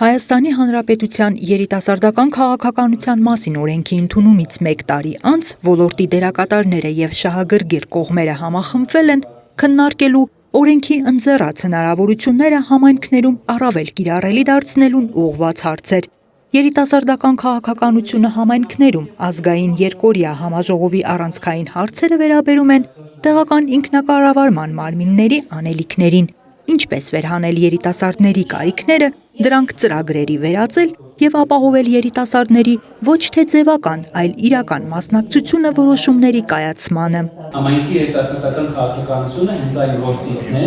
Հայաստանի Հանրապետության երիտասարդական քաղաքականության մասին օրենքի ընդունումից 1 տարի անց ոլորտի դերակատարները եւ շահագրգիռ կողմերը համախմբվել են քննարկելու օրենքի ընձեռած հնարավորությունները համայնքներում առավել կիրառելի դարձնելուն ուղղված հարցեր։ Երիտասարդական քաղաքականությունը համայնքներում ազգային երկօրյա համաժողովի առանցքային հարցերը վերաբերում են տեղական ինքնակառավարման մարմինների անելիքներին, ինչպես վերհանել երիտասարդների կարիքները, դրանք ծրագրերի վերածել եւ ապահովել երիտասարդների ոչ թե ձևական, այլ իրական մասնակցությունը որոշումների կայացմանը։ Համայնքի երիտասարդական քաղաքականությունը հենց այն գործիքն է,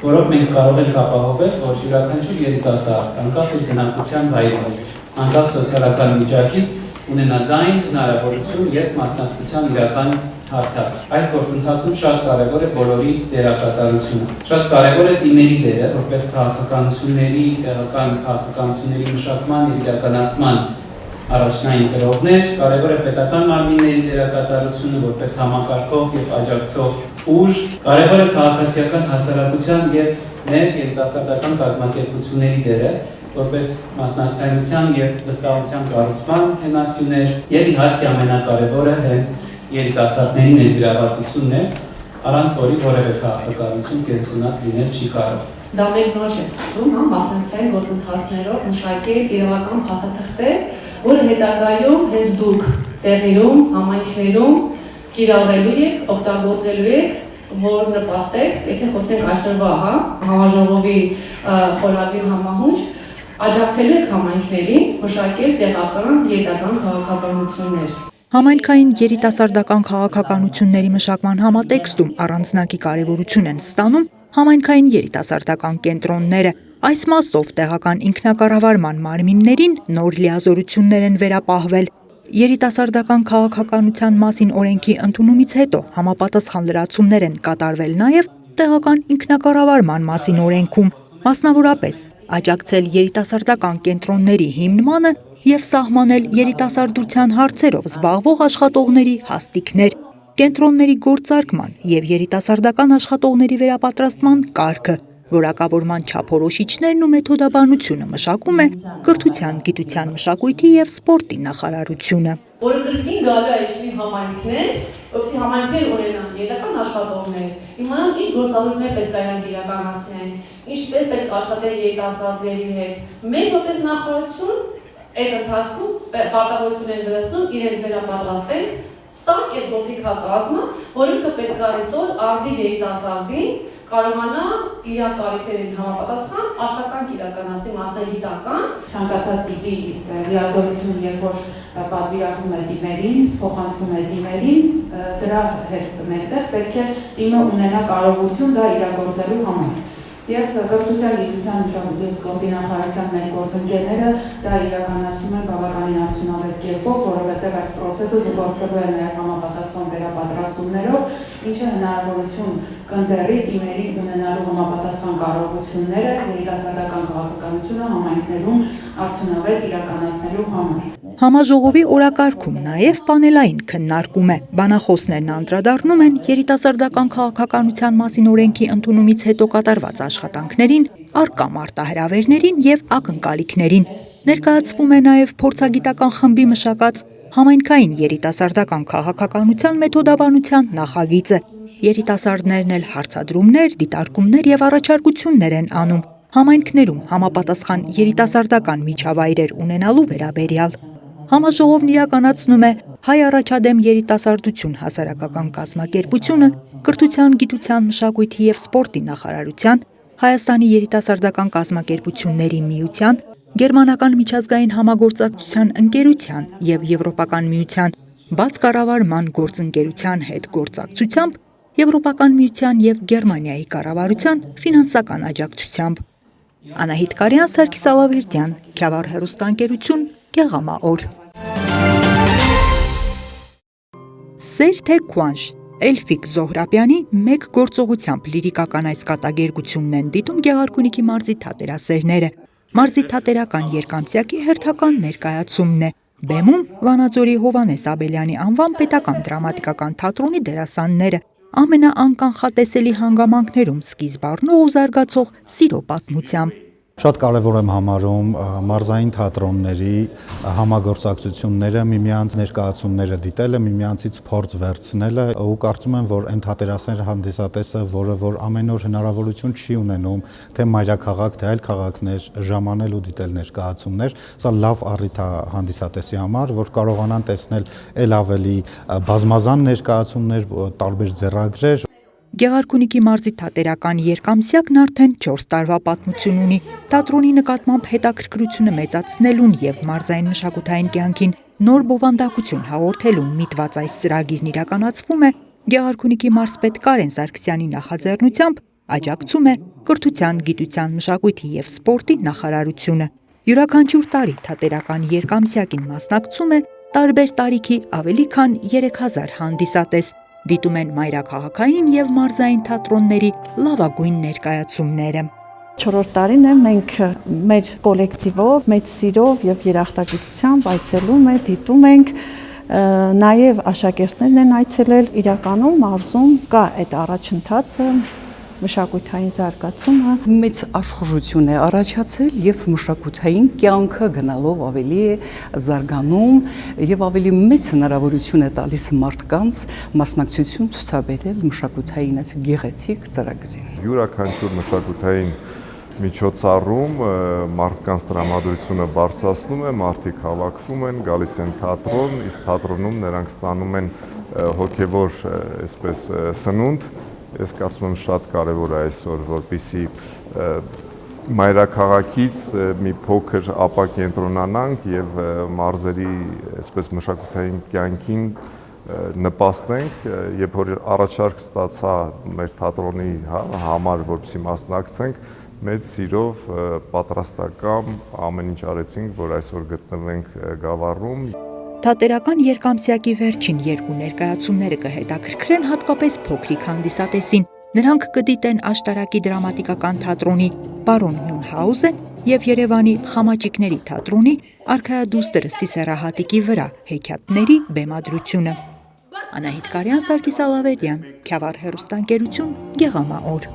որով մենք կարող ենք ապահովել, որ յուրաքանչյուր երիտասարդ, անկախ իր բնակության վայրից, անկախ սոցիալական վիճակից ունենա ձայն, հնարավորություն եւ մասնակցության իրական հարթակ։ Այս գործընթացում շատ կարևոր է բոլորի դերակատարությունը։ Շատ կարևոր է թիմերի դերը, որպես քաղաքականությունների, տեղական քաղաքականությունների մշակման եւ իրականացման առաջնային գրողներ, կարևոր է պետական մարմինների դերակատարությունը որպես համակարգող եւ աջակցող ուժ, կարևոր է քաղաքացիական հասարակության եւ մեր երիտասարդական կազմակերպությունների դերը, որպես մասնակցայնության եւ վստահության կառուցման հենասյուներ եւ իհարկե ամենակարևորը հենց երիտասարդների ներգրավվածությունն է, առանց որի որևէ քաղաքականություն կենսունակ լինել չի կարող։ Դա մենք նոր չենք սկսում, մասնակցային գործընթացներով մշակել իրավական փաստաթղթեր, որը հետագայում հենց դուք տեղերում, համայնքներում կիրառելու եք, օգտագործելու եք, որ նպաստեք, եթե խոսենք այսօրվա համաժողովի խորագրին համահունչ, աջակցելու եք համայնքներին մշակել տեղական երիտասարդական քաղաքականություններ։ Համայնքային երիտասարդական քաղաքականությունների մշակման համատեքստում առանձնակի կարևորություն են ստանում համայնքային երիտասարդական կենտրոնները։ Այս մասով տեղական ինքնակառավարման մարմիններին նոր լիազորություններ են վերապահվել։ Երիտասարդական քաղաքականության մասին օրենքի ընդունումից հետո համապատասխան լրացումներ են կատարվել նաև տեղական ինքնակառավարման մասին օրենքում, մասնավորապես աջակցել երիտասարդական կենտրոնների հիմնմանը եւ սահմանել երիտասարդության հարցերով զբաղվող աշխատողների հաստիքներ, կենտրոնների գործարկման եւ երիտասարդական աշխատողների վերապատրաստման կարգը, որակավորման չափորոշիչներն ու մեթոդաբանությունը մշակում է Կրթության, գիտության, մշակույթի եւ սպորտի նախարարությունը։ Որը կրկին գալու է իջնի համայնքներ, որովհետեւ համայնքները ունենան երիտասարդ աշխատողներ, իմանան ինչ գործառույթներ պետք է իրանք իրականացնեն, ինչպես պետք է աշխատեն երիտասարդների հետ։ Մենք որպես նախարարություն այդ ընթացքում պարտավորություն են վերացնում իրենց վերապատրաստենք, տանք այդ գործիքակազմը, որը պետք է այսօր արդի երիտասարդին կարողանա իր կարիքներին համապատասխան աշխատանք իրականացնել մասնագիտական, ցանկացած տիպի լիազորություն, երբ որ պատվիրակում է թիմերին, փոխանցում է թիմերին, դրա հետ մեկտեղ պետք է թիմը ունենա կարողություն դա իրագործելու համար։ Եվ Կրթության, գիտության, մշակույթի եւ սպորտի նախարարության մեր գործընկերները դա իրականացնում են բավականին արդյունավետ կերպով, որովհետեւ այս process-ը զուգորդվելու է նաեւ համապատասխան վերապատրաստումներով, ինչը հնարավորություն կընձեռի թիմերին ունենալու համապատասխան կարողությունները երիտասարդական քաղաքականությունը համայնքներում արդյունավետ իրականացնելու համար։ Համաժողովի օրակարգում նաև պանելային քննարկում է։ Բանախոսներն անդրադառնում են երիտասարդական քաղաքականության մասին օրենքի ընդունումից հետո կատարված աշխատանքներին, առկա մարտահրավերներին եւ ակնկալիքներին։ Ներկայացվում է նաև փորձագիտական խմբի մշակած համայնքային երիտասարդական քաղաքականության մեթոդաբանության նախագիծը։ Երիտասարդներն էլ հարցադրումներ, դիտարկումներ եւ առաջարկություններ են անում համայնքներում համապատասխան երիտասարդական միջավայրեր ունենալու վերաբերյալ։ Համաժողովն իրականացնում է Հայ առաջադեմ երիտասարդություն հասարակական կազմակերպությունը, Կրթության, գիտության, մշակույթի եւ սպորտի նախարարության, Հայաստանի երիտասարդական կազմակերպությունների միության, Գերմանական միջազգային համագործակցության ընկերության եւ Եվրոպական միության բաց կառավարման գործընկերության հետ գործակցությամբ, Եվրոպական միության եւ Գերմանիայի կառավարության ֆինանսական աջակցությամբ։ Անահիտ Կարյան, Սարգիս Ալավերդյան, Քյավառ հեռուստաընկերություն, Գեղամաօր։ Սեր թե քուանշ Էլֆիկ Զոհրաբյանի մեկ գործողությամբ լիրիկական այս կատակերգությունն են դիտում Գեղարքունիքի մարզի թատերասերները։ Մարզի թատերական երկամսյակի հերթական ներկայացումն է։ Բեմում Վանաձորի Հովհաննես Աբելյանի անվան պետական դրամատիկական թատրոնի դերասանները ամենաանկանխատեսելի հանգամանքներում սկիզբ առնող ու զարգացող սիրո պատմությամբ։ Շատ կարևոր եմ համարում մարզային թատրոնների համագործակցությունները, միմյանց ներկայացումները դիտելը, միմյանցից փորձ վերցնելը ու կարծում եմ, որ այն թատերասեր հանդիսատեսը, որ ամեն օր հնարավորություն չի ունենում թե մայրաքաղաք, թե այլ քաղաքներ ժամանել ու դիտել ներկայացումներ, սա լավ առիթ է հանդիսատեսի համար, որ կարողանան տեսնել ել ավելի բազմազան ներկայացումներ, տարբեր ձեռագրեր։ Գեղարքունիքի մարզի թատերական երկամսյակն արդեն 4 տարվա պատմություն ունի։ Թատրոնի նկատմամբ հետաքրքրությունը մեծացնելուն եւ մարզային մշակութային կյանքին նոր բովանդակություն հաղորդելուն միտված այս ծրագիրն իրականացվում է Գեղարքունիքի մարզպետ Կարեն Սարգսյանի նախաձեռնությամբ, աջակցում է Կրթության, գիտության, մշակույթի եւ սպորտի նախարարությունը։ Յուրաքանչյուր տարի թատերական երկամսյակին մասնակցում է տարբեր տարիքի ավելի քան 3000 հանդիսատես։ Դիտում են մայրաքաղաքային եւ մարզային թատրոնների լավագույն ներկայացումները։ 4-րդ տարին է մենք մեր կոլեկտիվով, մեծ սիրով եւ երախտագիտությամբ այցելում ենք, դիտում ենք, նաեւ աշակերտներն են այցելել, իրականում մարզում կա այդ առաջընթացը, մշակութային զարգացումը մեծ աշխուժություն է առաջացել եւ մշակութային կյանքը գնալով ավելի է զարգանում եւ ավելի մեծ հնարավորություն է տալիս մարդկանց մասնակցություն ցուցաբերել մշակութային այս գեղեցիկ ծրագրին։ Յուրաքանչյուր մշակութային միջոցառում մարդկանց տրամադրությունը բարձրացնում է, մարդիկ հավաքվում են, գալիս են թատրոն, իսկ թատրոնում նրանք ստանում են հոգեվոր այսպես սնունդ։ Ես կարծում եմ շատ կարևոր է այսօր, որպեսզի մայրաքաղաքից մի փոքր ապակենտրոնանանք եւ մարզերի այսպես մշակութային կյանքին նպաստենք, երբ որ առաջարկ ստացա մեր թատրոնի համար, որպեսզի մասնակցենք, մեծ սիրով պատրաստական ամեն ինչ արեցինք, որ այսօր գտնվենք Գավառում։ Թատերական երկամսյակի վերջին 2 ներկայացումները կհետաքրքրեն հատկապես փոքրիկ հանդիսատեսին։ Նրանք կդիտեն Աշտարակի դրամատիկական թատրոնի Պարոն Մյունհաուզեն եւ Երևանի Խամաճիկների թատրոնի Արքայադուստր Սիսեռահատիկի վրա հեքիաթների բեմադրությունը։ Անահիտ Կարյան, Սարգիս Ալավերյան, Քյավառ հեռուստաընկերություն, Գեղամաօր։